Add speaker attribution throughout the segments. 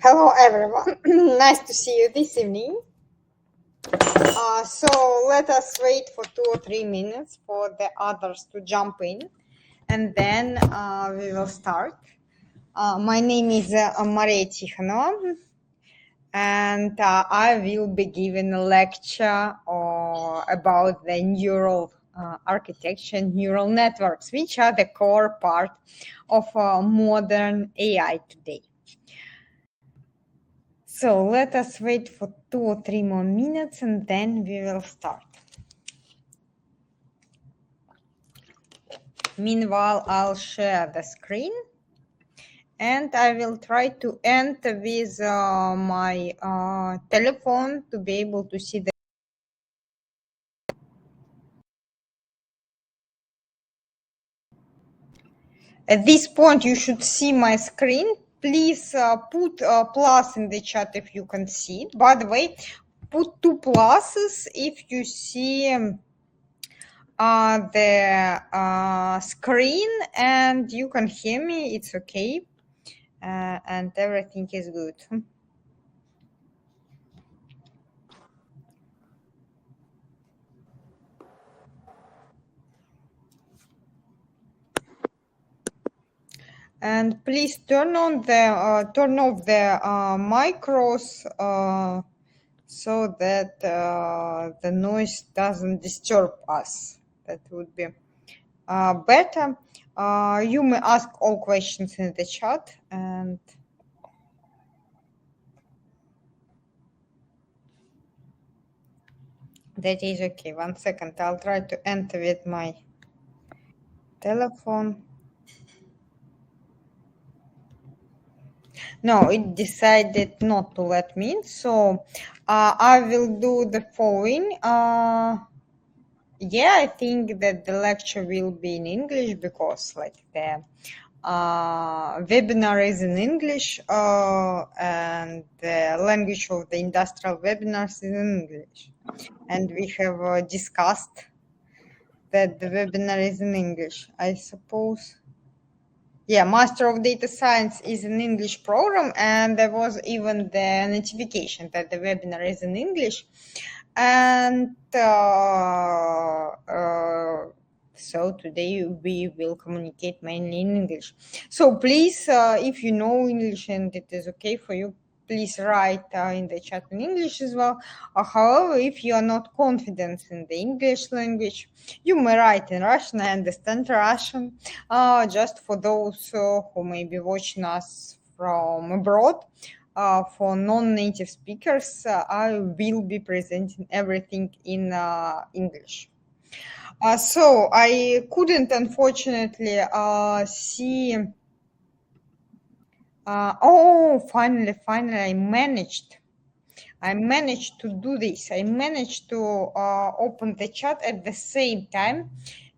Speaker 1: Hello everyone, nice to see you this evening. So let us wait for 2 or 3 minutes for the others to jump in, and then we will start. My name is Marия Tihonova, and I will be giving a lecture about the neural architecture, neural networks, which are the core part of modern AI today. So let us wait for 2 or 3 more minutes and then we will start. Meanwhile, I'll share the screen and I will try to enter with my telephone to be able to see the. At this point, you should see my screen. Please put a plus in the chat if you can see it. By the way, put 2 pluses if you see the screen and you can hear me. It's okay, and everything is good. And please turn off the micros so that the noise doesn't disturb us. That would be better. You may ask all questions in the chat, and that is okay. 1 second, I'll try to enter with my telephone. No, it decided not to let me in, so I will do the following. Yeah, I think that the lecture will be in English because like the webinar is in English and the language of the industrial webinars is in English. And we have discussed that the webinar is in English, I suppose. Yeah, Master of Data Science is an English program, and there was even the notification that the webinar is in English. And so today we will communicate mainly in English. So please, if you know English and it is okay for you, please write in the chat in English as well. However, if you are not confident in the English language, you may write in Russian. I understand Russian. Just for those who may be watching us from abroad, for non-native speakers, I will be presenting everything in English. So I couldn't, unfortunately, see. Oh, finally, I managed to do this. I managed to open the chat at the same time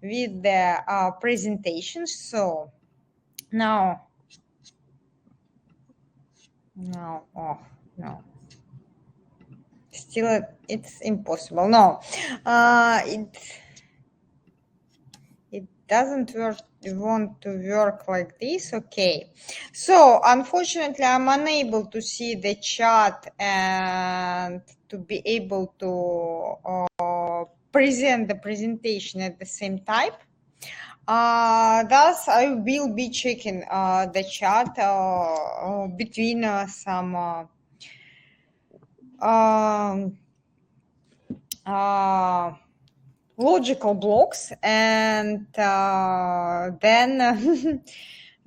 Speaker 1: with the presentation. So now, oh no, still it's impossible. No, it doesn't want to work like this. Okay, so unfortunately I'm unable to see the chat and to be able to present the presentation at the same time. Thus I will be checking the chat between some logical blocks, and then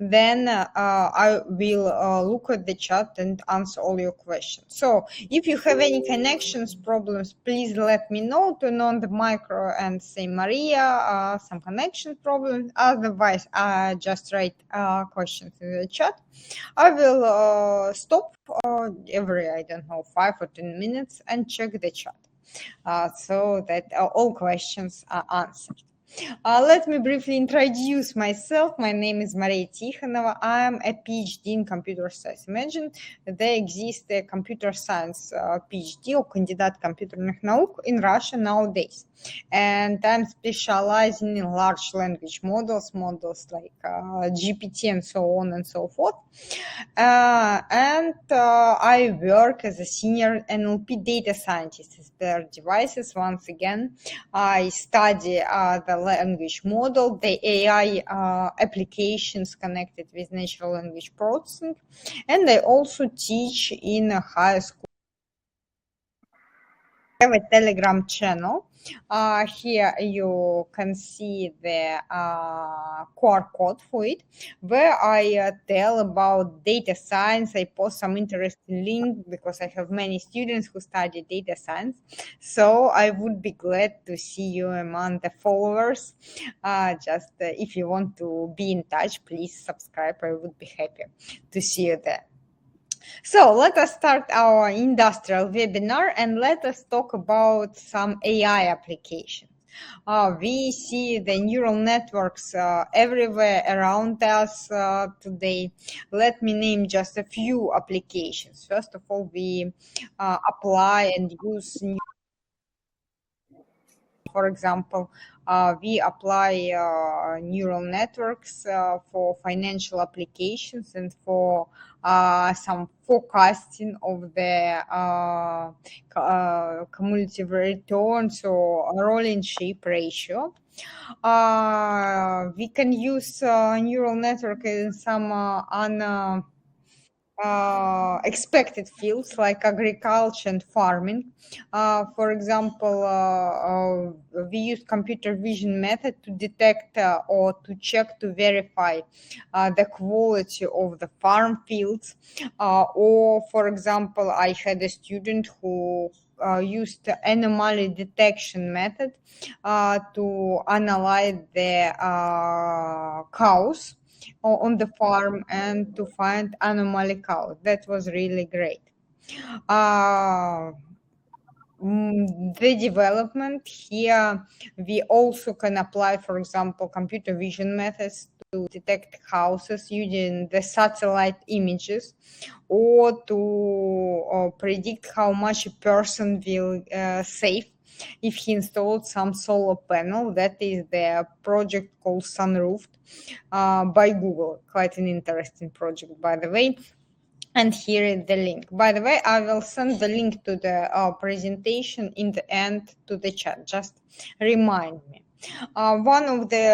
Speaker 1: then I will look at the chat and answer all your questions. So if you have any connections problems, please let me know. Turn on the micro and say Maria, some connection problems. Otherwise, just write questions in the chat. I will stop every, I don't know, 5 or 10 minutes and check the chat. So that all questions are answered. Let me briefly introduce myself. My name is Мария Тихонова. I'm a PhD in computer science. Imagine there exists a computer science PhD or кандидат компьютерных наук in Russia nowadays. And I'm specializing in large language models like GPT and so on and so forth. I work as a senior NLP data scientist with their devices. Once again, I study the language model, the AI applications connected with natural language processing, and I also teach in a high school. I have a Telegram channel. Here you can see the QR code for it, where I tell about data science. I post some interesting links because I have many students who study data science. So I would be glad to see you among the followers. If you want to be in touch, please subscribe. I would be happy to see you there. So let us start our industrial webinar and let us talk about some AI applications. We see the neural networks everywhere around us today. Let me name just a few applications. First of all, we apply and use for example, we apply neural networks for financial applications and for some forecasting of the cumulative returns or rolling shape ratio. We can use neural network in some expected fields like agriculture and farming. For example, we use computer vision method to detect or to check to verify the quality of the farm fields. Or, for example, I had a student who used the anomaly detection method to analyze the cows on the farm and to find anomaly cows. That was really great. The development here, we also can apply, for example, computer vision methods to detect houses using the satellite images, or to predict how much a person will save if he installed some solar panel. That is the project called Sunroofed by Google. Quite an interesting project, by the way. And here is the link. By the way, I will send the link to the presentation in the end to the chat. Just remind me. One of the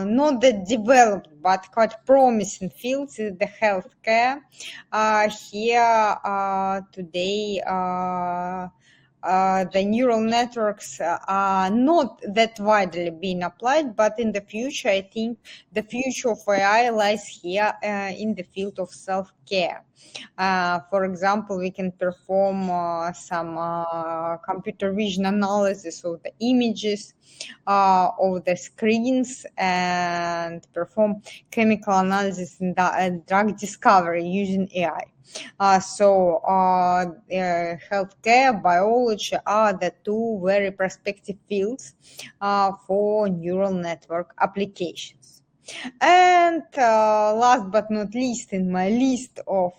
Speaker 1: not that developed but quite promising fields is the healthcare. Here today the neural networks are not that widely being applied, but in the future, I think the future of AI lies here in the field of self-care. For example, we can perform some computer vision analysis of the images of the screens and perform chemical analysis and drug discovery using AI. Healthcare, biology are the two very prospective fields for neural network applications. And last but not least, in my list of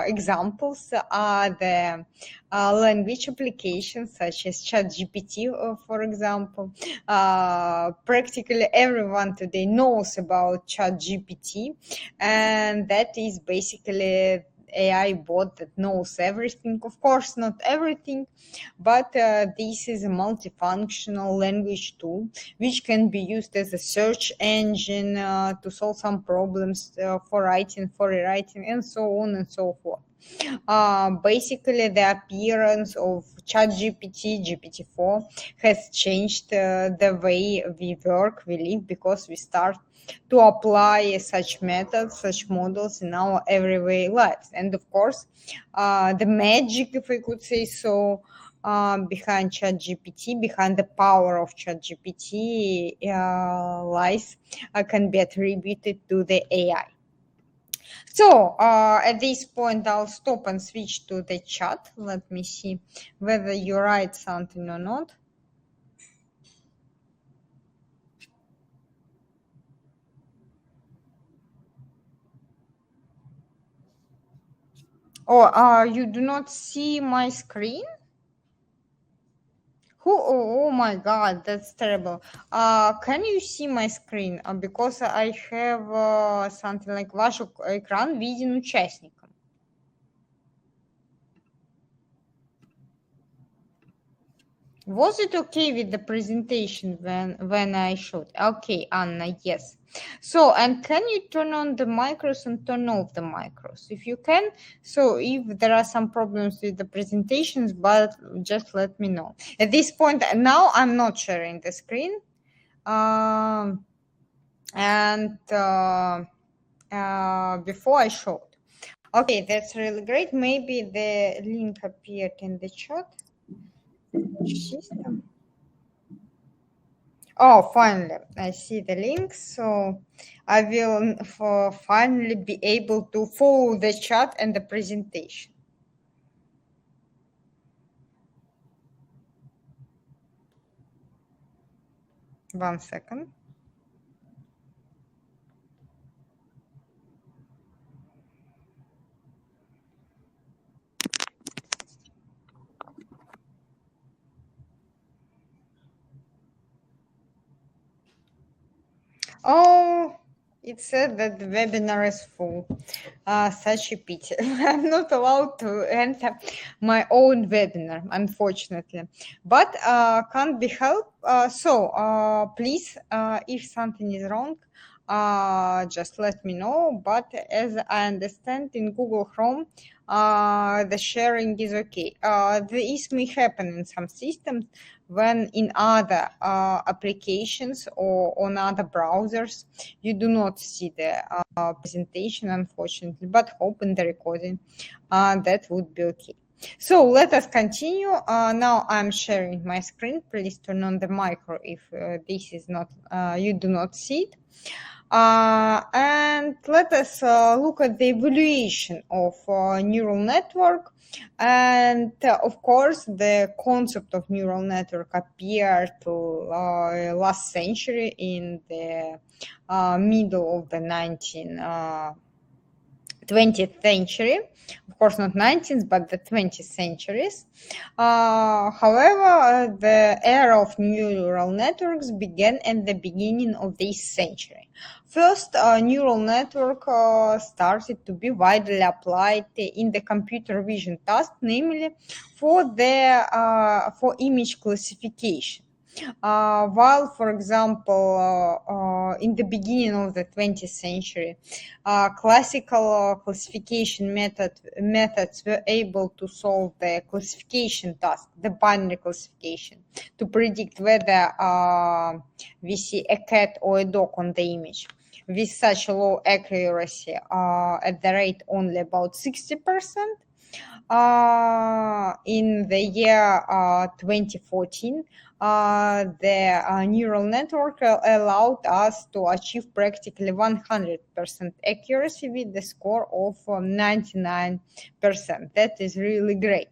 Speaker 1: examples are the language applications such as ChatGPT, for example. Practically everyone today knows about ChatGPT, and that is basically AI bot that knows everything. Of course, not everything, but this is a multifunctional language tool which can be used as a search engine to solve some problems for writing, for rewriting, and so on and so forth. Basically, the appearance of ChatGPT, GPT-4, has changed the way we work, we live, because we start to apply such methods, such models in our everyday lives. And of course, the magic, if I could say so, behind ChatGPT, behind the power of ChatGPT lies can be attributed to the AI. So at this point, I'll stop and switch to the chat. Let me see whether you write something or not. Oh, you do not see my screen? Oh my God, that's terrible. Can you see my screen? Because I have something like ваш экран виден участникам. Was it okay with the presentation when I showed? Okay, Anna, yes. So, and can you turn on the micros and turn off the micros? If you can, so if there are some problems with the presentations, but just let me know. At this point, now I'm not sharing the screen. Before I showed. Okay, that's really great. Maybe the link appeared in the chat. System. Oh, finally, I see the link. So I will finally be able to follow the chat and the presentation. One second. Oh, it said that the webinar is full. Such a pity. I'm not allowed to enter my own webinar, unfortunately. But can't be helped. Please, if something is wrong, just let me know. But as I understand, in Google Chrome, the sharing is okay. This may happen in some systems when in other applications or on other browsers you do not see the presentation, unfortunately, but hope in the recording that would be okay. So let us continue. Now I'm sharing my screen. Please turn on the micro if this is not, you do not see it. And let us look at the evaluation of neural network. And of course, the concept of neural network appeared last century in the middle of the 20th century. Of course, not 19th, but the 20th centuries. However, the era of neural networks began at the beginning of this century. First, neural network started to be widely applied in the computer vision task, namely for image classification. While, for example, in the beginning of the 20th century, classical classification methods were able to solve the classification task, the binary classification, to predict whether we see a cat or a dog on the image with such a low accuracy at the rate only about 60%. In the year 2014, the neural network allowed us to achieve practically 100% accuracy with the score of 99%. That is really great.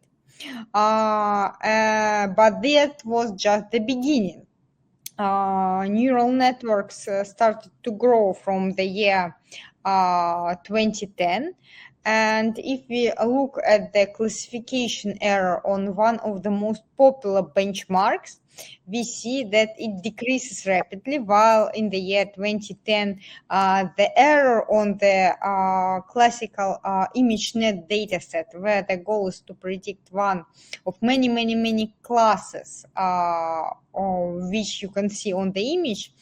Speaker 1: But that was just the beginning. Neural networks started to grow from the year 2010. And if we look at the classification error on one of the most popular benchmarks, we see that it decreases rapidly, while in the year 2010, the error on the classical ImageNet dataset, where the goal is to predict one of many classes which you can see on the image.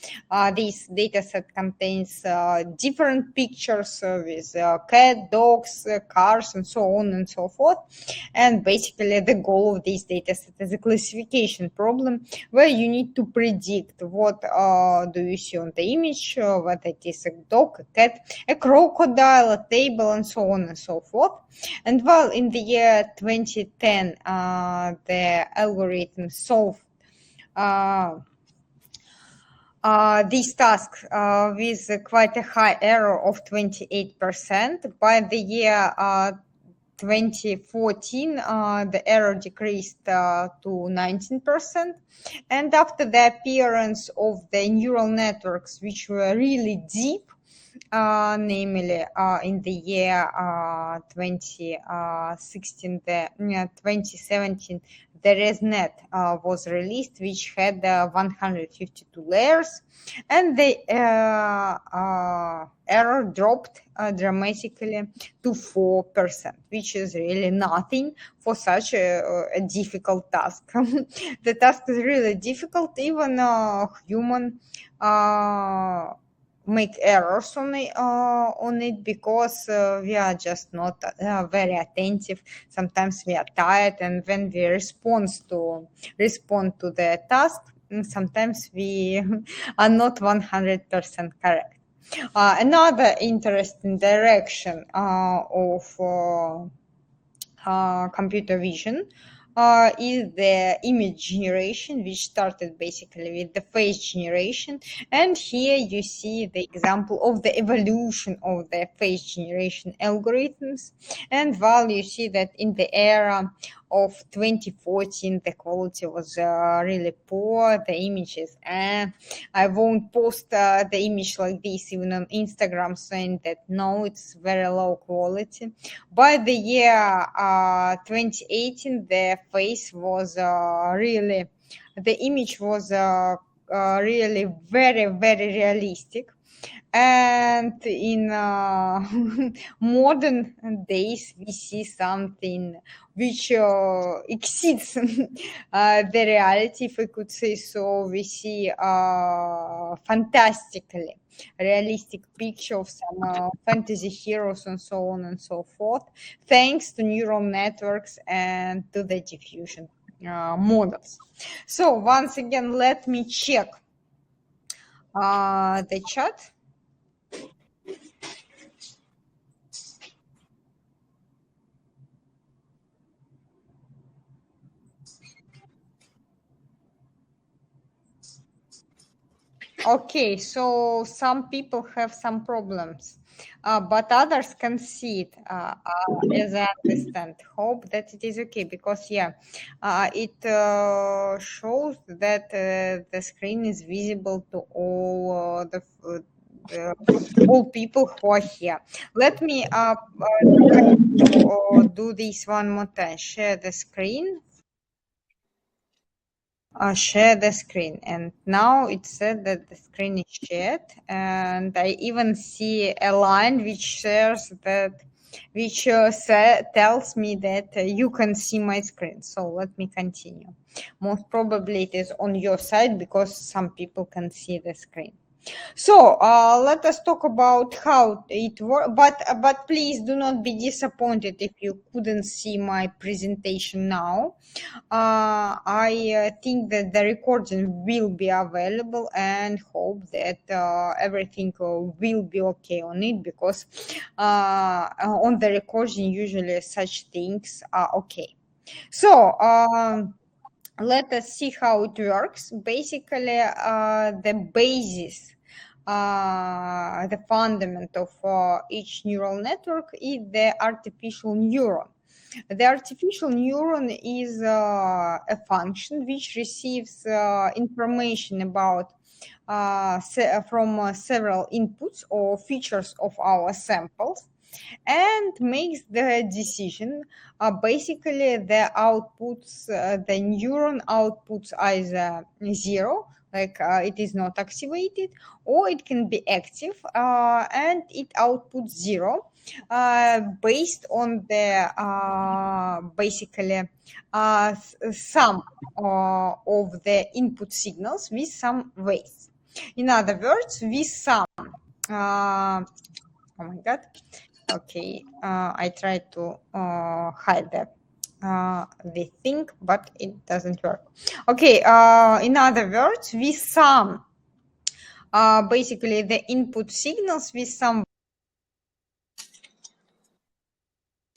Speaker 1: This dataset contains different pictures with cat, dogs, cars, and so on and so forth. And basically, the goal of this dataset is a classification problem where you need to predict what do you see on the image, whether it is a dog, a cat, a crocodile, a table, and so on and so forth. And while in the year 2010, the algorithm solved these tasks with quite a high error of 28%. By the year 2014, the error decreased to 19%. And after the appearance of the neural networks, which were really deep, namely in the year 2017, the ResNet was released, which had 152 layers, and the error dropped dramatically to 4%, which is really nothing for such a difficult task. The task is really difficult, even human make errors on it because we are just not very attentive. Sometimes we are tired, and when we respond to the task, sometimes we are not 100% correct. Another interesting direction of computer vision is the image generation, which started basically with the face generation. And here you see the example of the evolution of the face generation algorithms. And while you see that in the era of 2014, the quality was really poor, the images, I won't post the image like this even on Instagram, saying that no, it's very low quality. By the year 2018, the face was really, the image was really very, very realistic. And in modern days, we see something which exceeds the reality, if I could say so. We see fantastically realistic picture of some fantasy heroes and so on and so forth, thanks to neural networks and to the diffusion models. So once again, let me check the chat. Okay, so some people have some problems, but others can see it, as I understand. Hope that it is okay, because yeah, it shows that the screen is visible to all all people who are here. Let me do this one more time. Share the screen. Share the screen, and now it said that the screen is shared, and I even see a line which shares that, which tells me that you can see my screen. So let me continue. Most probably it is on your side because some people can see the screen. So let us talk about how it works, but please do not be disappointed if you couldn't see my presentation now. I think that the recording will be available, and hope that everything will be okay on it, because on the recording usually such things are okay. So let us see how it works. Basically, the basis, the fundament of each neural network is the artificial neuron. The artificial neuron is a function which receives information about from several inputs or features of our samples, and makes the decision. Basically, the outputs, the neuron outputs either 0, like it is not activated, or it can be active and it outputs 0, based on the basically sum of the input signals with some weights. In other words, with some oh my god. Okay, I tried to hide the thing, but it doesn't work. Okay, in other words, with some basically the input signals with some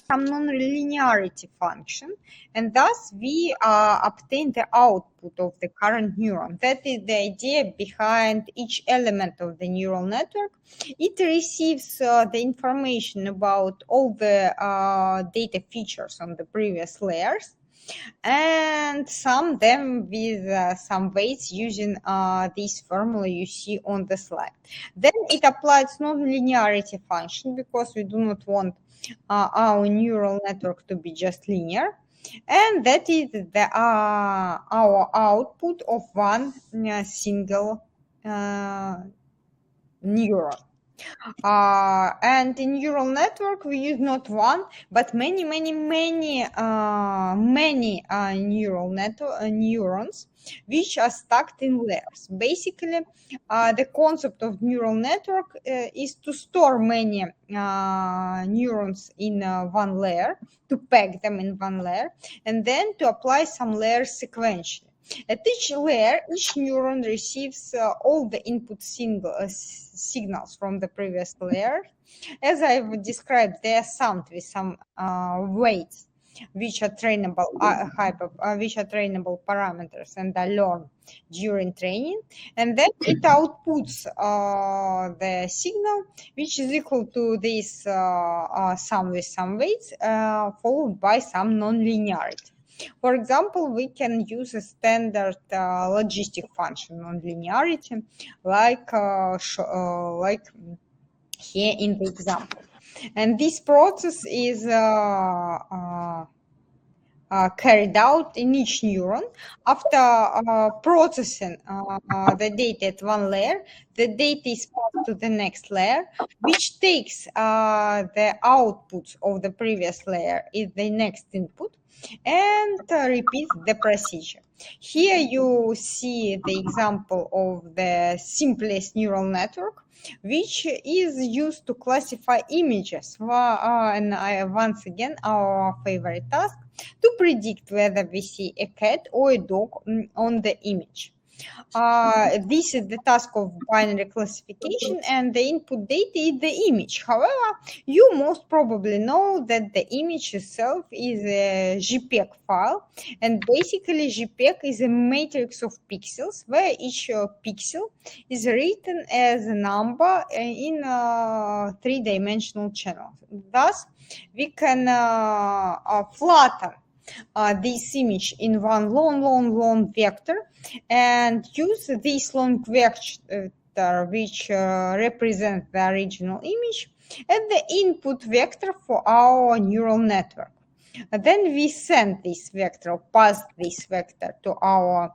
Speaker 1: non-linearity function, and thus we obtain the output of the current neuron. That is the idea behind each element of the neural network. It receives the information about all the data features on the previous layers, and sum them with some weights using this formula you see on the slide. Then it applies non-linearity function because we do not want our neural network to be just linear, and that is our output of one single neuron. And in neural network we use not one but many neurons which are stacked in layers. Basically the concept of neural network is to store many neurons in one layer, to pack them in one layer, and then to apply some layers sequentially. At each layer, each neuron receives all the input signals from the previous layer. As I've described, they are summed with some weights, which are trainable parameters and are learned during training. And then it outputs the signal, which is equal to this sum with some weights, followed by some nonlinearity. For example, we can use a standard logistic function on linearity, like here in the example. And this process is carried out in each neuron. After processing the data at one layer, the data is passed to the next layer, which takes the outputs of the previous layer is the next input, and repeat the procedure. Here you see the example of the simplest neural network, which is used to classify images. And once again, our favorite task, to predict whether we see a cat or a dog on the image. This is the task of binary classification, and the input data is the image. However, you most probably know that the image itself is a JPEG file, and basically JPEG is a matrix of pixels where each pixel is written as a number in three-dimensional channel. Thus, we can flatten this image in one long vector and use this long vector which represents the original image as the input vector for our neural network. Then we send this vector, pass this vector to our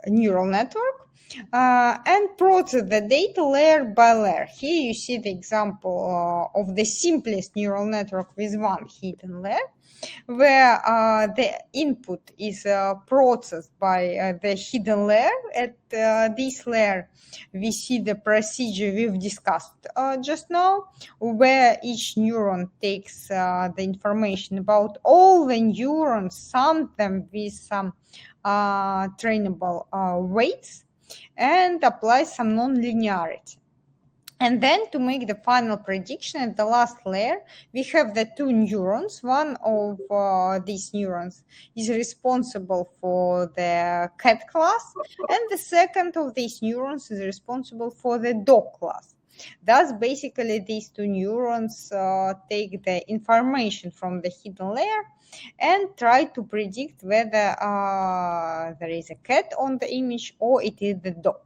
Speaker 1: neural network and process the data layer by layer. Here you see the example of the simplest neural network with one hidden layer, where the input is processed by the hidden layer. At this layer, we see the procedure we've discussed just now, where each neuron takes the information about all the neurons, sum them with some trainable weights, and apply some non-linearity. And then to make the final prediction at the last layer, we have the two neurons. One of these neurons is responsible for the cat class, and the second of these neurons is responsible for the dog class. Thus, basically, these two neurons take the information from the hidden layer and try to predict whether there is a cat on the image or it is the dog.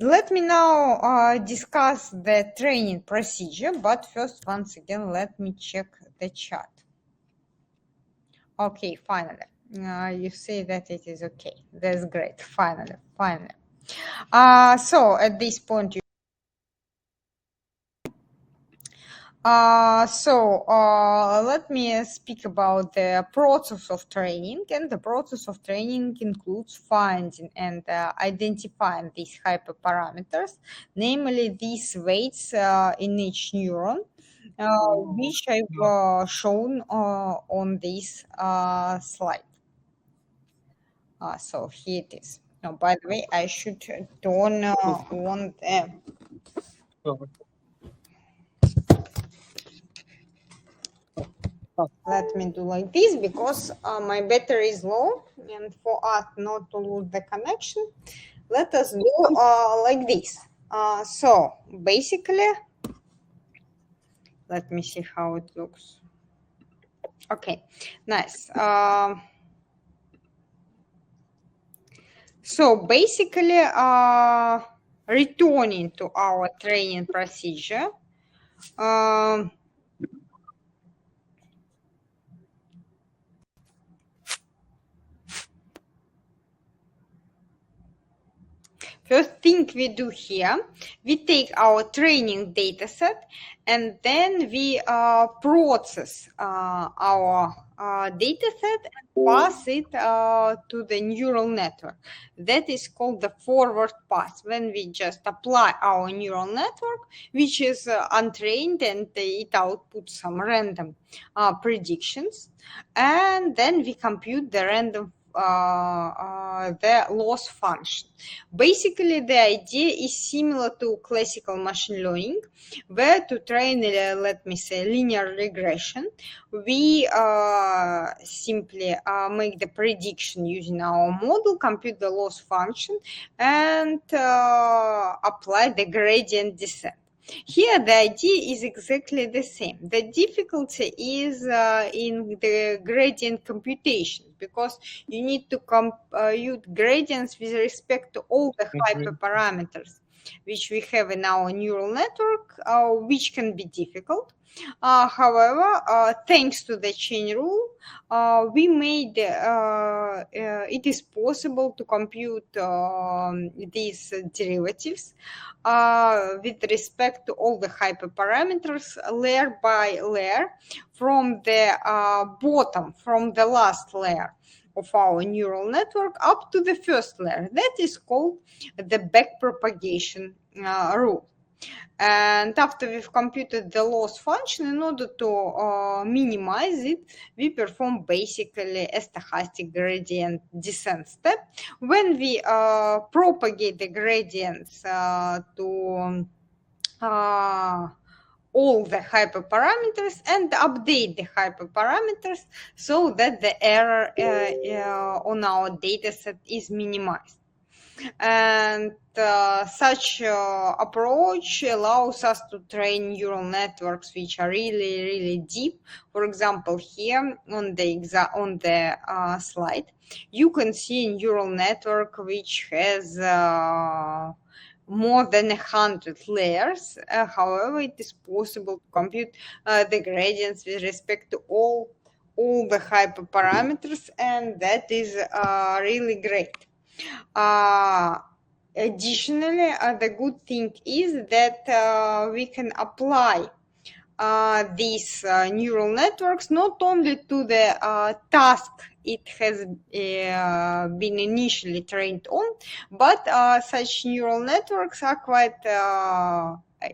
Speaker 1: Let me now discuss the training procedure, but first, once again, let me check the chat. Okay, finally. You say that it is okay. That's great. Finally. So at this point, let me speak about the process of training, and the process of training includes finding and identifying these hyperparameters, namely these weights in each neuron, which I've shown on this slide. So here it is. Now, by the way, I should turn on the... Let me do like this because my battery is low, and for us not to lose the connection, let us do like this. So basically, let me see how it looks. Okay, nice. So basically, returning to our training procedure, first thing we do here, we take our training data set and then we process our data set and pass it to the neural network. That is called the forward pass, when we just apply our neural network, which is untrained, and it outputs some random predictions, and then we compute the random the loss function. Basically, the idea is similar to classical machine learning, where to train, let me say, linear regression, we simply make the prediction using our model, compute the loss function, and apply the gradient descent. Here, the idea is exactly the same. The difficulty is in the gradient computation, because you need to compute gradients with respect to all the hyperparameters which we have in our neural network, which can be difficult. However, thanks to the chain rule, we made it is possible to compute these derivatives with respect to all the hyperparameters layer by layer, from the bottom, from the last layer of our neural network up to the first layer. That is called the backpropagation rule. And after we've computed the loss function, in order to minimize it, we perform basically a stochastic gradient descent step. When we propagate the gradients to all the hyperparameters and update the hyperparameters so that the error on our dataset is minimized. And such approach allows us to train neural networks which are really, really deep. For example, here on the slide, you can see a neural network which has more than 100 layers. However, it is possible to compute the gradients with respect to all the hyperparameters, and that is really great. Additionally, the good thing is that we can apply these neural networks not only to the task it has been initially trained on, but such neural networks are quite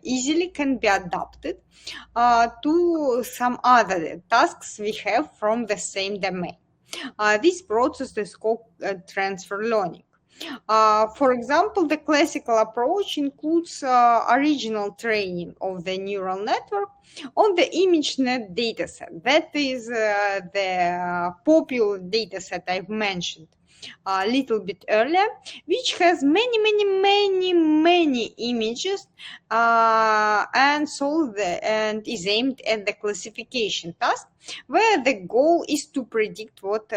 Speaker 1: easily can be adapted to some other tasks we have from the same domain. This process is called transfer learning. For example, the classical approach includes original training of the neural network on the ImageNet dataset. That is the popular dataset I've mentioned a little bit earlier, which has many images and is aimed at the classification task, where the goal is to predict what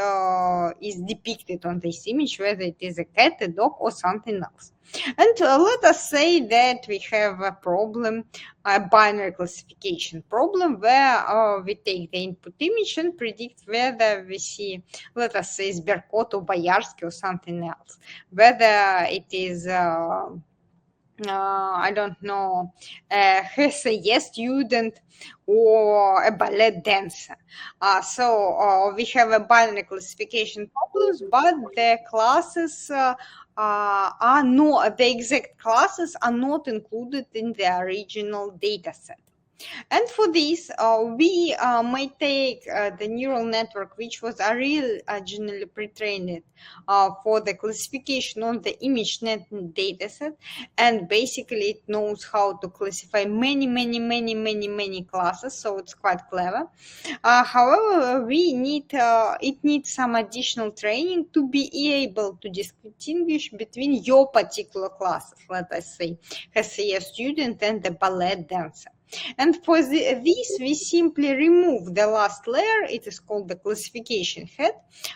Speaker 1: is depicted on this image, whether it is a cat, a dog, or something else. And let us say that we have a problem, a binary classification problem, where we take the input image and predict whether we see, let us say, Sberkot or Boyarsky or something else, whether it is I don't know, a hezayeh student or a ballet dancer. So we have a binary classification problems, but the classes are not, the exact classes are not included in the original data set. And for this, we might take the neural network, which was originally pre-trained for the classification on the ImageNet dataset, and basically it knows how to classify many classes, so it's quite clever. However, it needs some additional training to be able to distinguish between your particular classes, let us say, hezayeh student and the ballet dancer. And for this, we simply remove the last layer, it is called the classification head,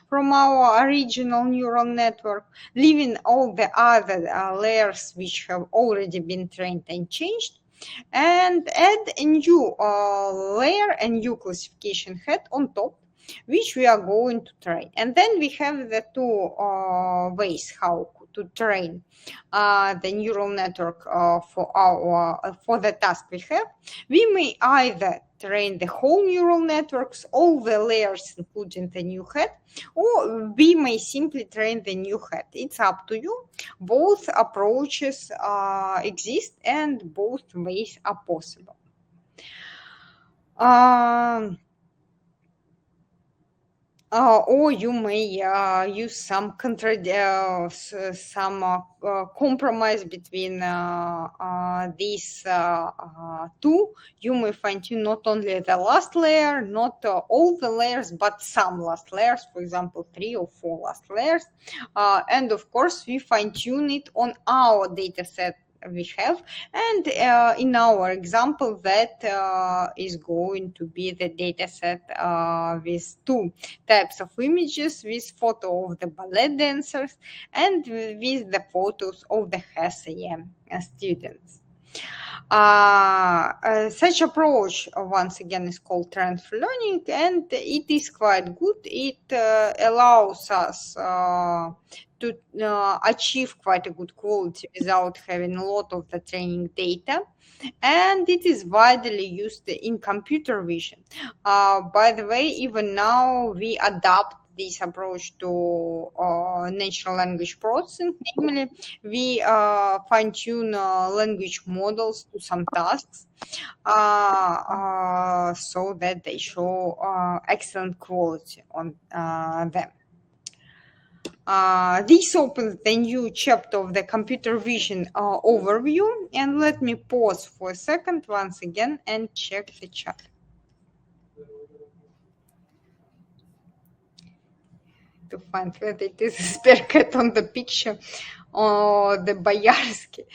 Speaker 1: from our original neural network, leaving all the other layers which have already been trained and changed, and add a new layer, a new classification head on top, which we are going to train. And then we have the two ways how to train the neural network for the task we have. We may either train the whole neural networks, all the layers, including the new head, or we may simply train the new head. It's up to you. Both approaches exist and both ways are possible. Or you may use some compromise between these two. You may fine-tune not only the last layer, not all the layers, but some last layers, for example, 3 or 4 last layers. And of course, we fine-tune it on our data set we have, and in our example that is going to be the data set with 2 types of images, with photo of the ballet dancers and with the photos of the HSM students. Such approach once again is called transfer learning, and it is quite good. It allows us to achieve quite a good quality without having a lot of the training data, and it is widely used in computer vision. By the way, even now we adapt this approach to natural language processing. Namely, we fine-tune language models to some tasks so that they show excellent quality on them. This opens the new chapter of the computer vision overview, and let me pause for a second once again and check the chat. To find whether it is a spare cat on the picture or the Boyarsky.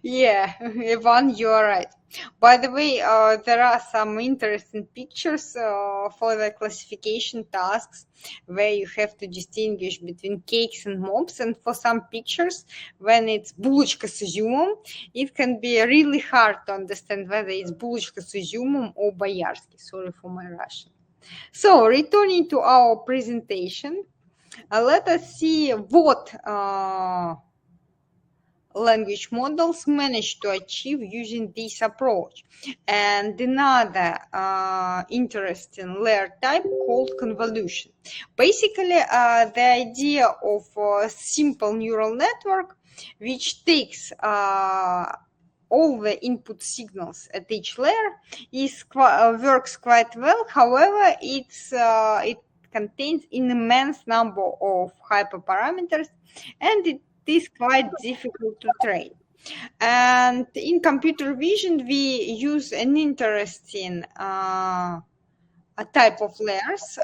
Speaker 1: Yeah, Ivan, you are right. By the way, there are some interesting pictures for the classification tasks where you have to distinguish between cakes and mobs. And for some pictures, when it's булочка с изюмом, it can be really hard to understand whether it's булочка с изюмом or Boyarsky. Sorry for my Russian. So, returning to our presentation, let us see what language models manage to achieve using this approach. And another interesting layer type called convolution. Basically, the idea of a simple neural network which takes all the input signals at each layer works quite well. However, it contains an immense number of hyperparameters, and it is quite difficult to train. And in computer vision, we use an interesting type of layers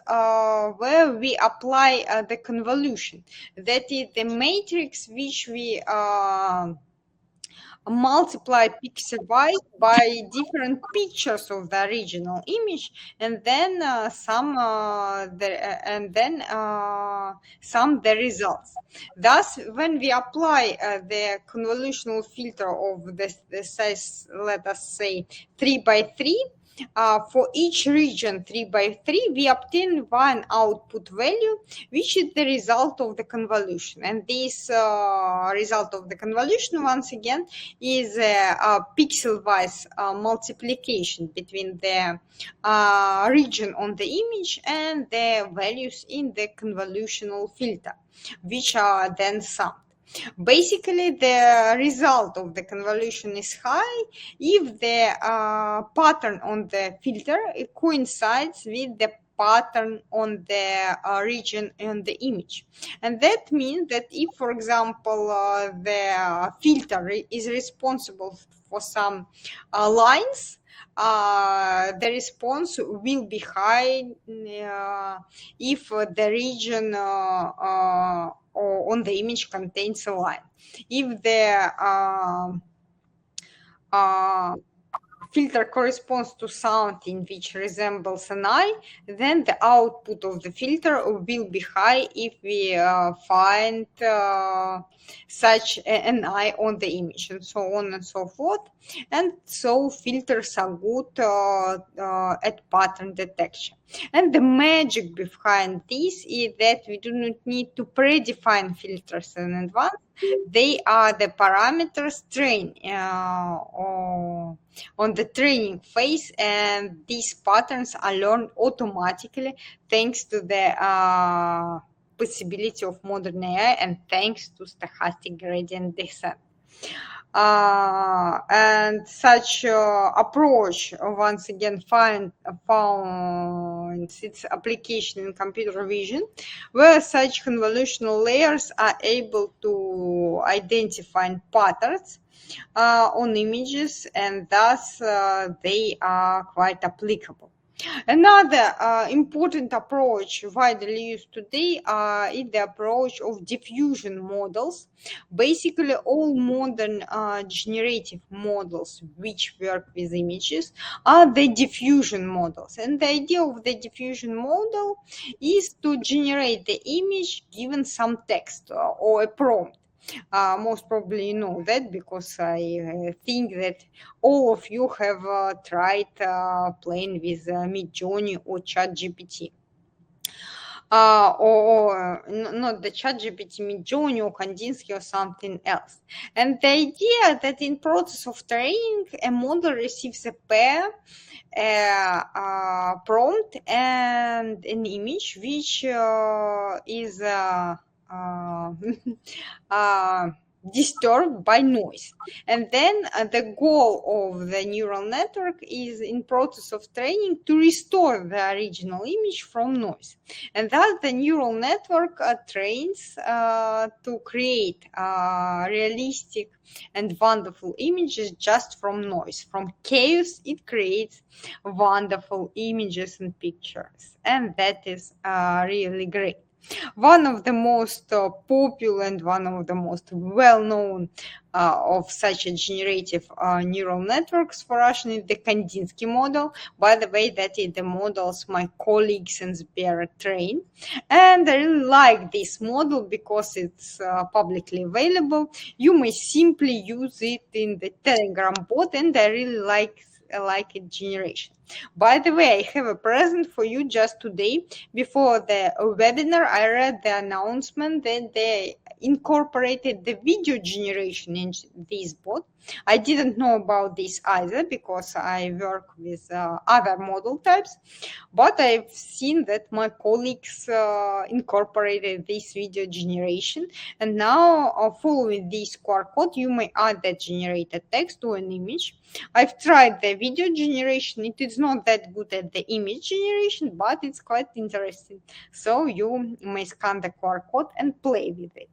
Speaker 1: where we apply the convolution. That is the matrix which we multiply pixel-wise by different pictures of the original image, and then sum the results. Thus, when we apply the convolutional filter of the size, let us say 3 by 3, for each region 3 by 3, we obtain one output value, which is the result of the convolution. And this result of the convolution, once again, is a pixel-wise multiplication between the region on the image and the values in the convolutional filter, which are then summed. Basically, the result of the convolution is high if the pattern on the filter coincides with the pattern on the region and the image. And that means that if, for example, the filter is responsible for some lines, the response will be high if the region on the image contains a line. If the filter corresponds to something which resembles an eye, then the output of the filter will be high if we find such an eye on the image, and so on and so forth. And so filters are good at pattern detection. And the magic behind this is that we do not need to predefine filters in advance. They are the parameters trained on the training phase, and these patterns are learned automatically thanks to the possibility of modern AI and thanks to stochastic gradient descent. And such approach once again finds its application in computer vision, where such convolutional layers are able to identify patterns on images, and thus they are quite applicable. Another important approach widely used today is the approach of diffusion models. Basically, all modern generative models which work with images are the diffusion models. And the idea of the diffusion model is to generate the image given some text or a prompt. Most probably you know that because I think that all of you have tried playing with Midjourney or ChatGPT. Or not the ChatGPT, Midjourney or Kandinsky or something else. And the idea that in process of training, a model receives a pair, prompt and an image which is disturbed by noise, and then the goal of the neural network is in process of training to restore the original image from noise, and thus the neural network trains to create realistic and wonderful images just from noise. From chaos it creates wonderful images and pictures, and that is really great. One of the most popular and one of the most well-known of such a generative neural networks for Russian is the Kandinsky model. By the way, that is the models my colleagues in Sber train. And I really like this model because it's publicly available. You may simply use it in the Telegram bot, and I really like it generation. By the way, I have a present for you just today. Before the webinar, I read the announcement that they incorporated the video generation in this bot. I didn't know about this either because I work with other model types, but I've seen that my colleagues incorporated this video generation, and now following this QR code, you may add that generated text to an image. I've tried the video generation. It is not that good at the image generation, but it's quite interesting. So you may scan the QR code and play with it.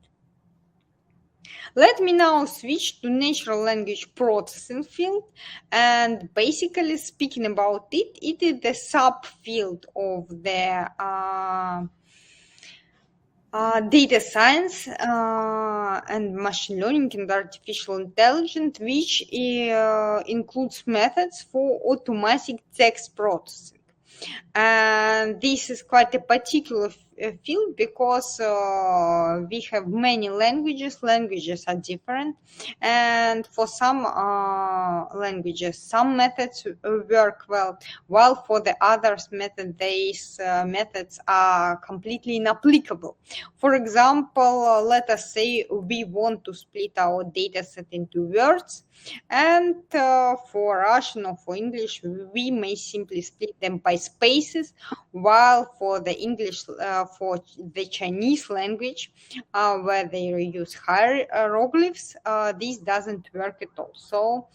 Speaker 1: Let me now switch to natural language processing field, and basically speaking about it, it is the subfield of the data science and machine learning and artificial intelligence, which includes methods for automatic text processing. And this is quite a particular field because we have many languages. Languages are different, and for some languages, some methods work well, while for the others these methods are completely inapplicable. For example, let us say we want to split our data set into words, and for Russian or for English, we may simply split them by spaces, while for the English, for the Chinese language, where they use hieroglyphs, this doesn't work at all. So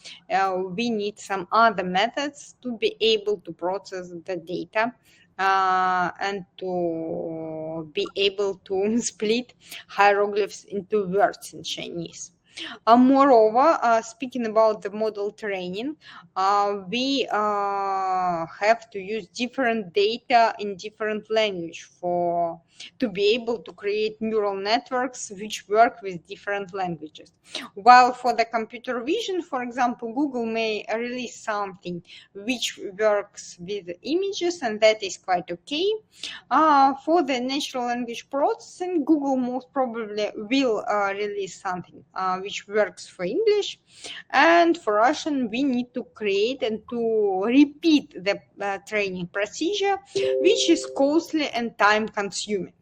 Speaker 1: we need some other methods to be able to process the data and to be able to split hieroglyphs into words in Chinese. Moreover, speaking about the model training, we have to use different data in different language for to be able to create neural networks which work with different languages. While for the computer vision, for example, Google may release something which works with images, and that is quite okay. For the natural language processing, Google most probably will release something which works for English, and for Russian we need to create and to repeat the training procedure, which is costly and time consuming.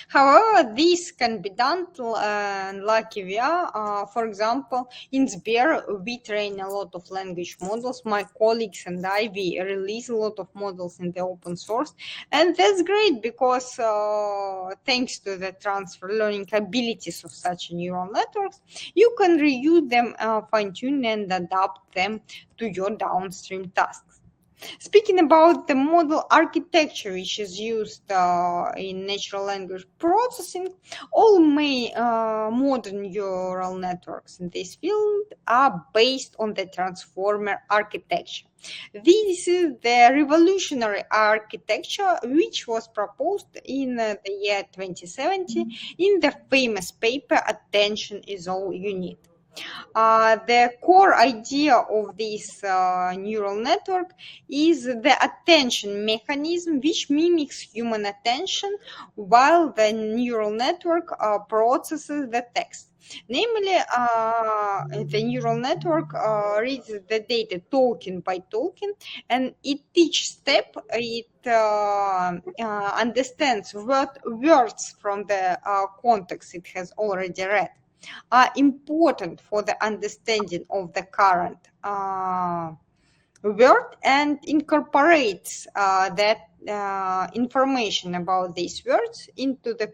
Speaker 1: However, this can be done lucky we are. For example, in Sber, we train a lot of language models. My colleagues and I, we release a lot of models in the open source. And that's great because thanks to the transfer learning abilities of such neural networks, you can reuse them, fine-tune and adapt them to your downstream tasks. Speaking about the model architecture which is used in natural language processing, all modern neural networks in this field are based on the transformer architecture. This is the revolutionary architecture which was proposed in the year 2017 in the famous paper "Attention is all you need." The core idea of this neural network is the attention mechanism which mimics human attention while the neural network processes the text. Namely, the neural network reads the data token by token, and at each step it understands what words from the context it has already read are important for the understanding of the current word, and incorporates that information about these words into the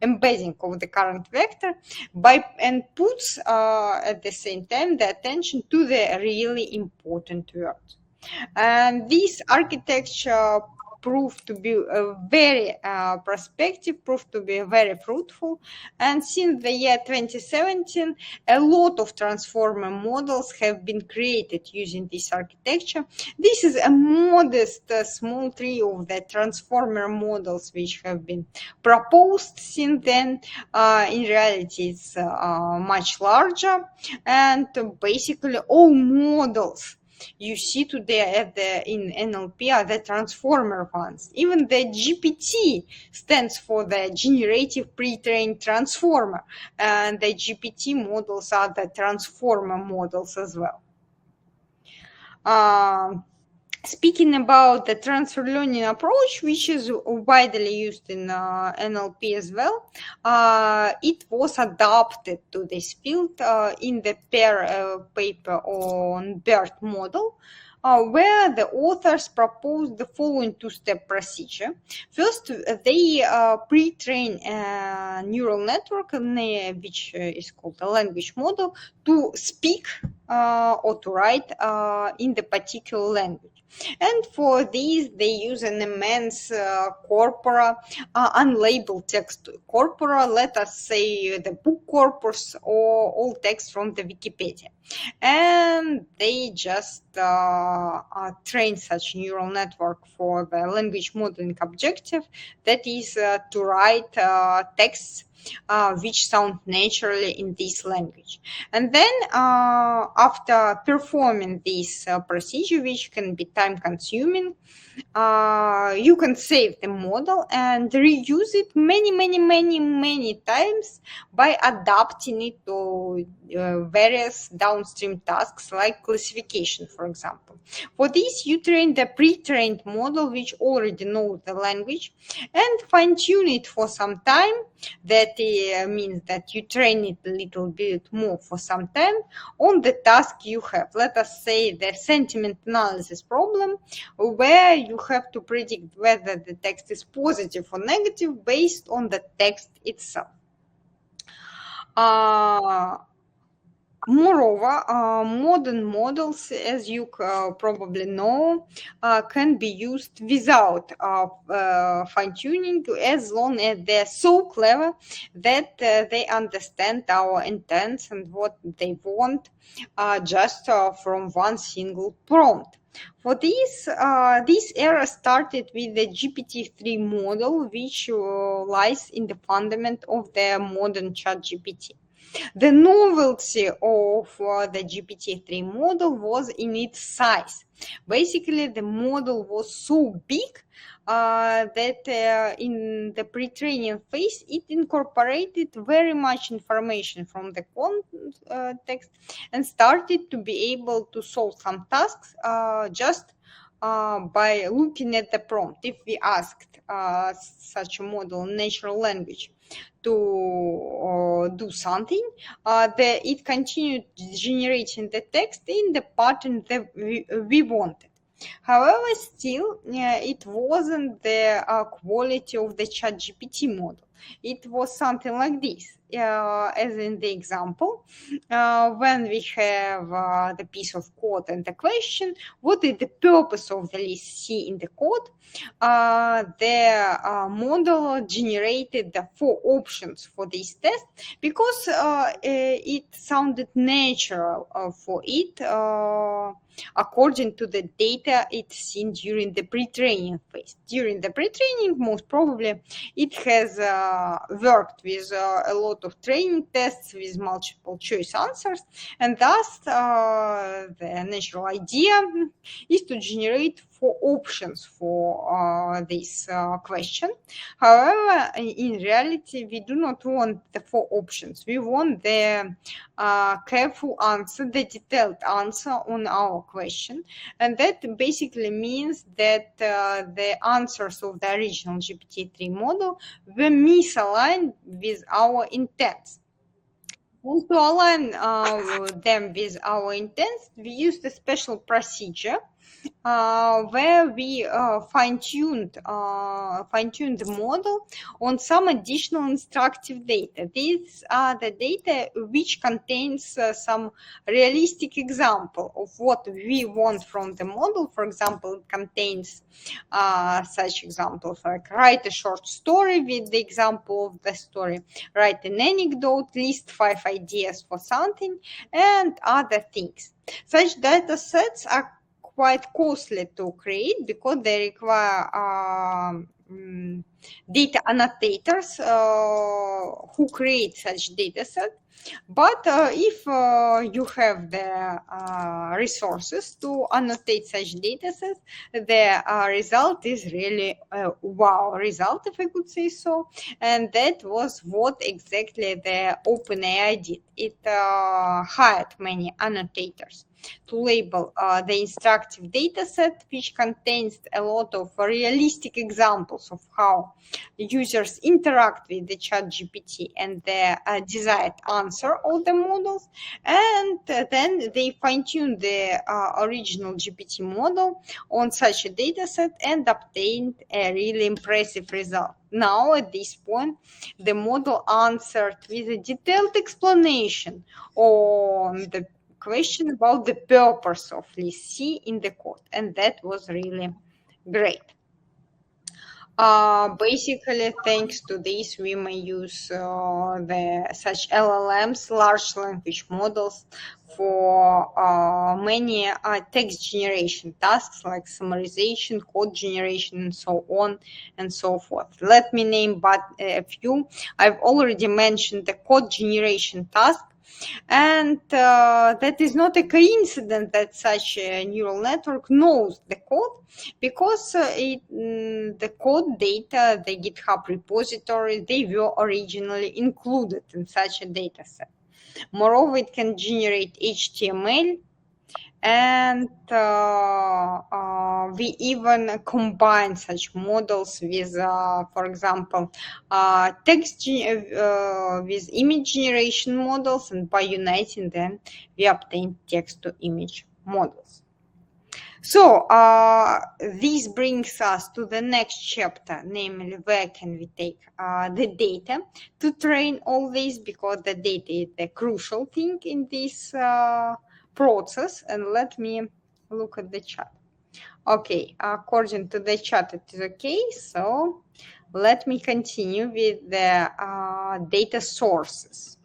Speaker 1: embedding of the current vector and puts at the same time the attention to the really important words. And this architecture proved to be very prospective, proved to be very fruitful. And since the year 2017, a lot of transformer models have been created using this architecture. This is a modest, small tree of the transformer models which have been proposed since then. In reality, it's much larger, and basically all models you see today in NLP are the transformer ones. Even the GPT stands for the generative pre-trained transformer, and the GPT models are the transformer models as well. Speaking about the transfer learning approach, which is widely used in NLP as well, it was adapted to this field in the paper on BERT model, where the authors proposed the following two-step procedure. First, they pre-train a neural network, which is called a language model, to speak or to write in the particular language. And for these, they use an immense corpora, unlabeled text corpora, let us say the book corpus or all text from the Wikipedia. And they just train such neural network for the language modeling objective, that is to write texts which sound naturally in this language. And then after performing this procedure, which can be time consuming, you can save the model and reuse it many times by adapting it to various downstream tasks like classification, for example. For this, you train the pre-trained model which already knows the language and fine-tune it for some time. That means that you train it a little bit more for some time on the task you have. Let us say the sentiment analysis problem, where you have to predict whether the text is positive or negative based on the text itself. Moreover, modern models, as you probably know, can be used without fine-tuning, as long as they're so clever that they understand our intents and what they want just from one single prompt. For this era started with the GPT-3 model, which lies in the fundament of the modern ChatGPT. The novelty of the GPT-3 model was in its size. Basically, the model was so big that in the pre-training phase, it incorporated very much information from the context and started to be able to solve some tasks just by looking at the prompt. If we asked such a model in natural language to do something, it continued generating the text in the pattern that we wanted. However, still, it wasn't the quality of the ChatGPT model. It was something like this, as in the example, when we have the piece of code and the question, what is the purpose of the list C in the code? The model generated the 4 options for this test because it sounded natural for it according to the data it's seen during the pre-training phase. During the pre-training, most probably, it has worked with a lot of training tests with multiple choice answers, and thus the natural idea is to generate 4 options for this question. However, in reality, we do not want the 4 options. We want the careful answer, the detailed answer on our question, and that basically means that the answers of the original GPT-3 model were misaligned with our intents. And to align them with our intents, we used a special procedure where we fine-tuned the model on some additional instructive data. These are the data which contains some realistic example of what we want from the model. For example, it contains such examples like write a short story with the example of the story, write an anecdote, list 5 ideas for something, and other things. Such data sets are quite costly to create because they require data annotators who create such data set. But if you have the resources to annotate such data sets, the result is really a wow result, if I could say so. And that was what exactly the OpenAI did. It hired many annotators to label the instructive data set, which contains a lot of realistic examples of how users interact with the ChatGPT and the desired answer of the models. And then they fine-tuned the original GPT model on such a data set and obtained a really impressive result. Now, at this point, the model answered with a detailed explanation on the question about the purpose of list C in the code, and that was really great. Basically, thanks to this, we may use such LLMs, large language models, for many text generation tasks like summarization, code generation, and so on and so forth. Let me name but a few. I've already mentioned the code generation task. And that is not a coincidence that such a neural network knows the code, because the code data, the GitHub repository, they were originally included in such a data set. Moreover, it can generate HTML, and we even combine such models with, for example, text with image generation models, and by uniting them, we obtain text-to-image models. So this brings us to the next chapter, namely where can we take the data to train all this, because the data is the crucial thing in this process. And let me look at the chat. Okay, according to the chat, it is okay. So let me continue with the data sources.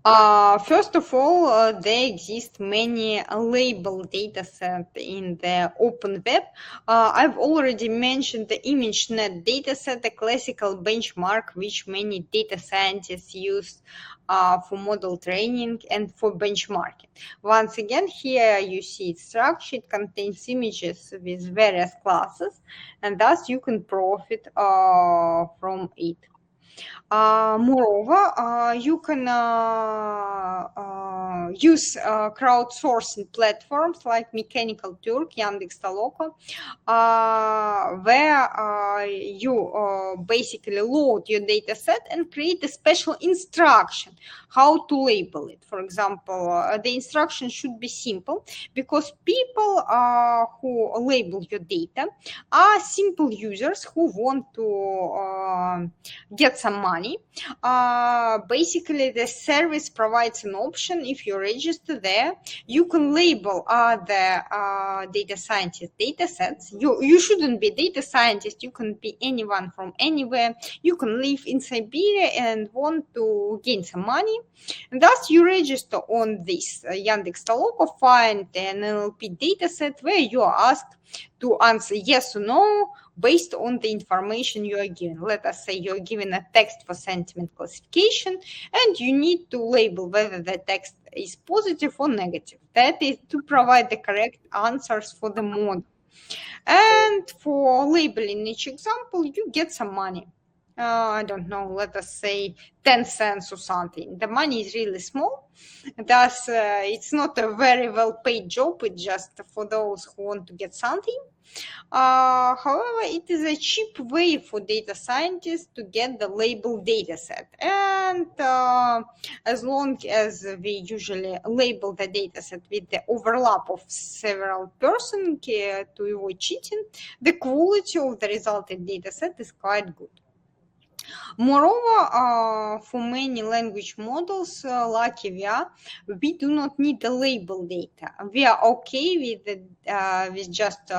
Speaker 1: First of all, there exist many labeled datasets in the open web. I've already mentioned the ImageNet dataset, a classical benchmark which many data scientists use for model training and for benchmarking. Once again, here you see its structure. It contains images with various classes, and thus you can profit from it. Moreover, you can use crowdsourcing platforms like Mechanical Turk, Yandex.Толока, where you basically load your data set and create a special instruction how to label it. For example, the instruction should be simple because people who label your data are simple users who want to get some money. Basically, the service provides an option. If you register there, you can label the data scientist data sets. You shouldn't be data scientist. You can be anyone from anywhere. You can live in Siberia and want to gain some money. And thus, you register on this Yandex.Толока, find an NLP data set where you are asked to answer yes or no based on the information you are given. Let us say you're given a text for sentiment classification, and you need to label whether the text is positive or negative. That is to provide the correct answers for the model. And for labeling each example, you get some money. I don't know, let us say 10 cents or something. The money is really small. Thus, it's not a very well-paid job. It's just for those who want to get something. However, it is a cheap way for data scientists to get the labeled data set. And as long as we usually label the data set with the overlap of several persons to avoid cheating, the quality of the resulted data set is quite good. Moreover, for many language models, lucky we are, we do not need the label data. We are okay with just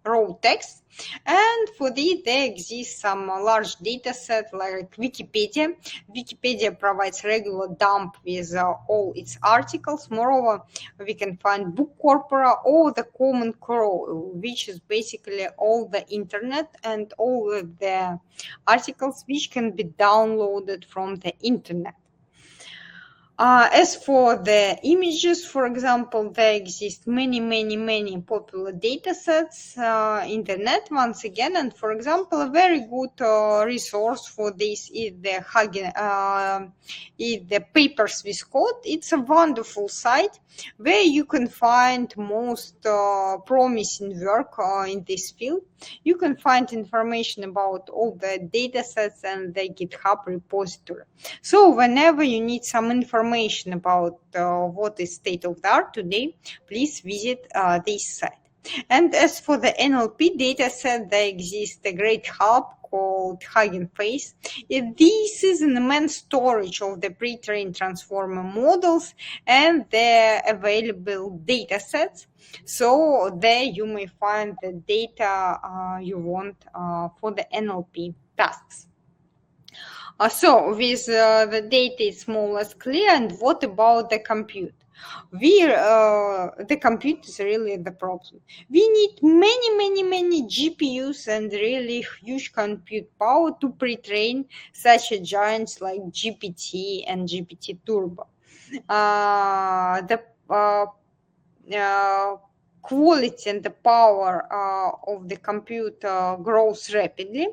Speaker 1: raw text. And for this, there exists some large data set like Wikipedia. Wikipedia provides regular dump with all its articles. Moreover, we can find book corpora or the common core, which is basically all the internet and all of the articles which can be downloaded from the internet. As for the images, for example, there exist many popular data sets in the net once again. And for example, a very good resource for this is the Papers with Code. It's a wonderful site where you can find most promising work in this field. You can find information about all the data sets and the GitHub repository. So whenever you need some information about what is state of the art today, please visit this site. And as for the NLP dataset, there exists a great hub called Hugging Face. This is an immense storage of the pre-trained transformer models and their available datasets. So there you may find the data you want for the NLP tasks. So with the data, it's more or less clear. And what about the compute? The compute is really the problem. We need many GPUs and really huge compute power to pre-train such a giants like GPT and GPT Turbo. The quality and the power of the compute grows rapidly.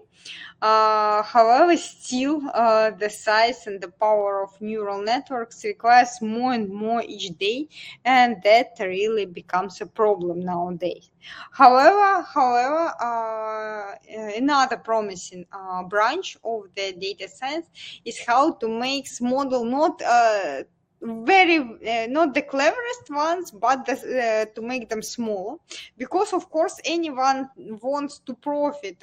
Speaker 1: However, still the size and the power of neural networks requires more and more each day, and that really becomes a problem nowadays. However, another promising branch of the data science is how to make model not the cleverest ones, but to make them smaller, because of course anyone wants to profit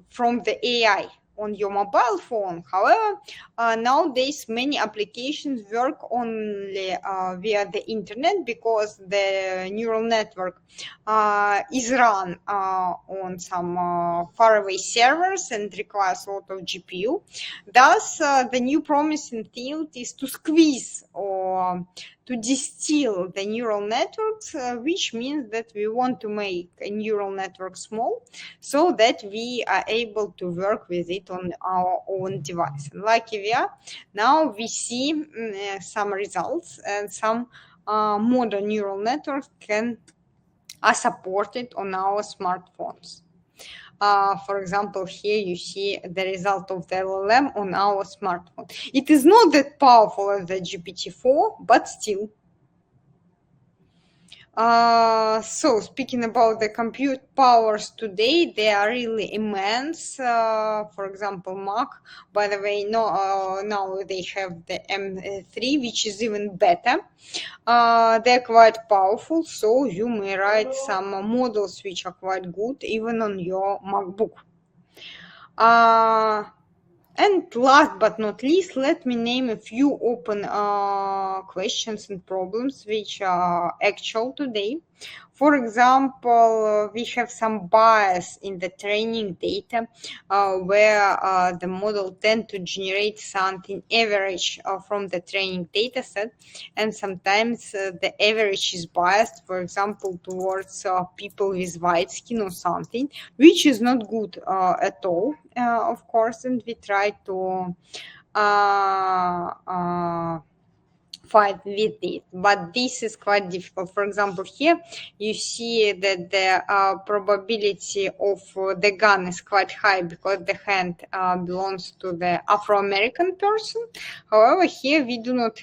Speaker 1: from the AI on your mobile phone. However, nowadays many applications work only via the internet, because the neural network is run on some faraway servers and requires a lot of GPU. Thus, the new promising field is to squeeze or to distill the neural networks, which means that we want to make a neural network small so that we are able to work with it on our own device. And like we are, now we see some results, and some modern neural networks are supported on our smartphones. For example, here you see the result of the LLM on our smartphone. It is not that powerful as the GPT-4, but still. So speaking about the compute powers today, they are really immense. For example, Mac, by the way, now they have the M3, which is even better. They're quite powerful, so you may write some models which are quite good even on your MacBook. And last but not least, let me name a few open questions and problems which are actual today. For example, we have some bias in the training data where the model tends to generate something average from the training data set, and sometimes the average is biased, for example, towards people with white skin or something, which is not good at all, of course, and we try to fight with it, but this is quite difficult. For example, here you see that the probability of the gun is quite high because the hand belongs to the Afro-American person. However, here we do not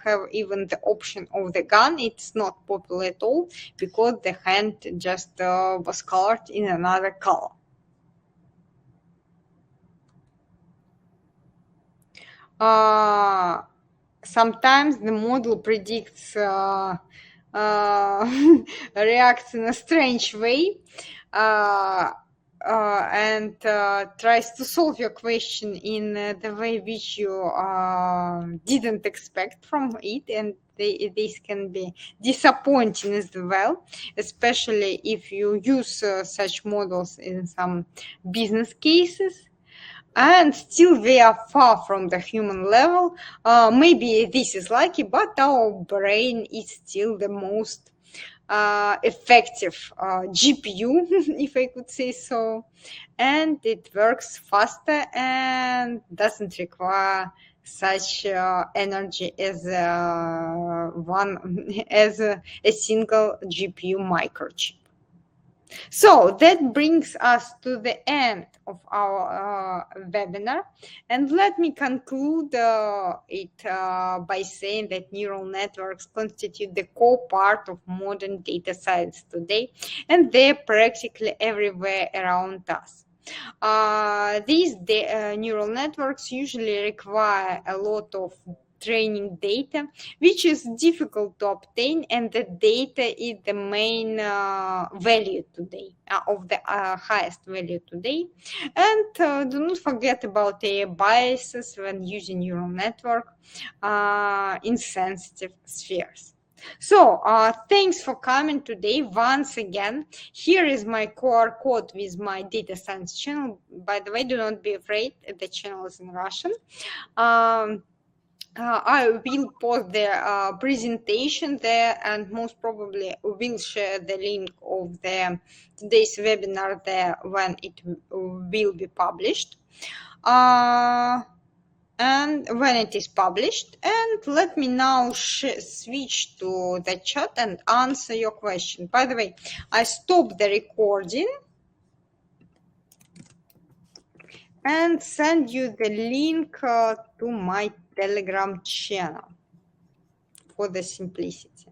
Speaker 1: have even the option of the gun. It's not popular at all because the hand just was colored in another color. Sometimes the model predicts reacts in a strange way and tries to solve your question in the way which you didn't expect from it, and this can be disappointing as well, especially if you use such models in some business cases. And still we are far from the human level. Maybe this is lucky, but our brain is still the most effective GPU, if I could say so, and it works faster and doesn't require such energy as a single GPU microchip. So that brings us to the end of our webinar, and let me conclude it by saying that neural networks constitute the core part of modern data science today, and they're practically everywhere around us. These neural networks usually require a lot of training data, which is difficult to obtain, and the data is the main value today, of the highest value today. And do not forget about the biases when using neural network in sensitive spheres. So thanks for coming today. Once again, here is my QR code with my data science channel. By the way, do not be afraid, the channel is in Russian. I will post the presentation there, and most probably will share the link of the today's webinar there when it will be published. And when it is published, and let me now switch to the chat and answer your question. By the way, I stopped the recording and send you the link to my Telegram channel for the simplicity.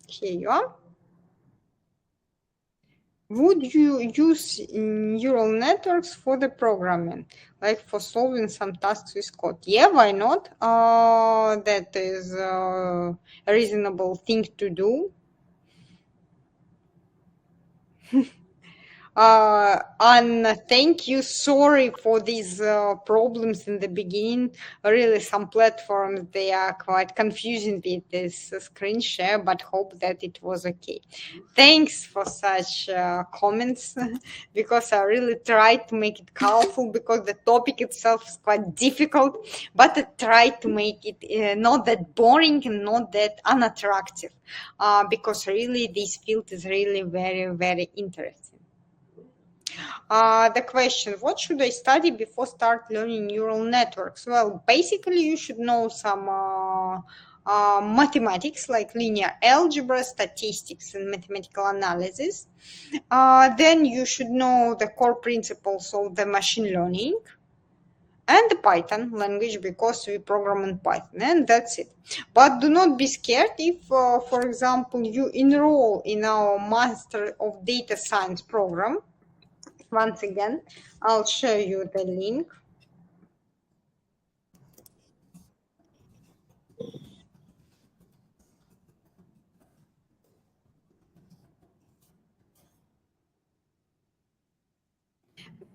Speaker 1: Here you are. Would you use neural networks for the programming, like for solving some tasks with code? Yeah, why not? That is a reasonable thing to do. Anna, thank you. Sorry for these problems in the beginning. Really, some platforms, they are quite confusing with this screen share, but hope that it was okay. Thanks for such comments, because I really tried to make it colorful, because the topic itself is quite difficult, but I tried to make it not that boring and not that unattractive, because really this field is really very, very interesting. The question, what should I study before start learning neural networks? Well, basically you should know some mathematics like linear algebra, statistics, and mathematical analysis. Then you should know the core principles of the machine learning and the Python language, because we program in Python, and that's it. But do not be scared if, for example, you enroll in our Master of Data Science program. Once again, I'll show you the link.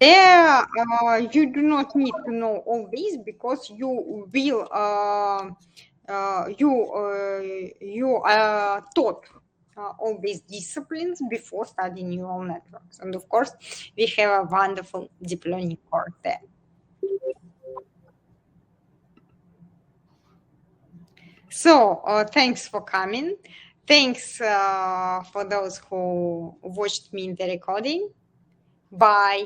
Speaker 1: There, you do not need to know all these, because you will you taught all these disciplines before studying neural networks, and of course, we have a wonderful deep learning course there. So, thanks for coming. Thanks for those who watched me in the recording. Bye.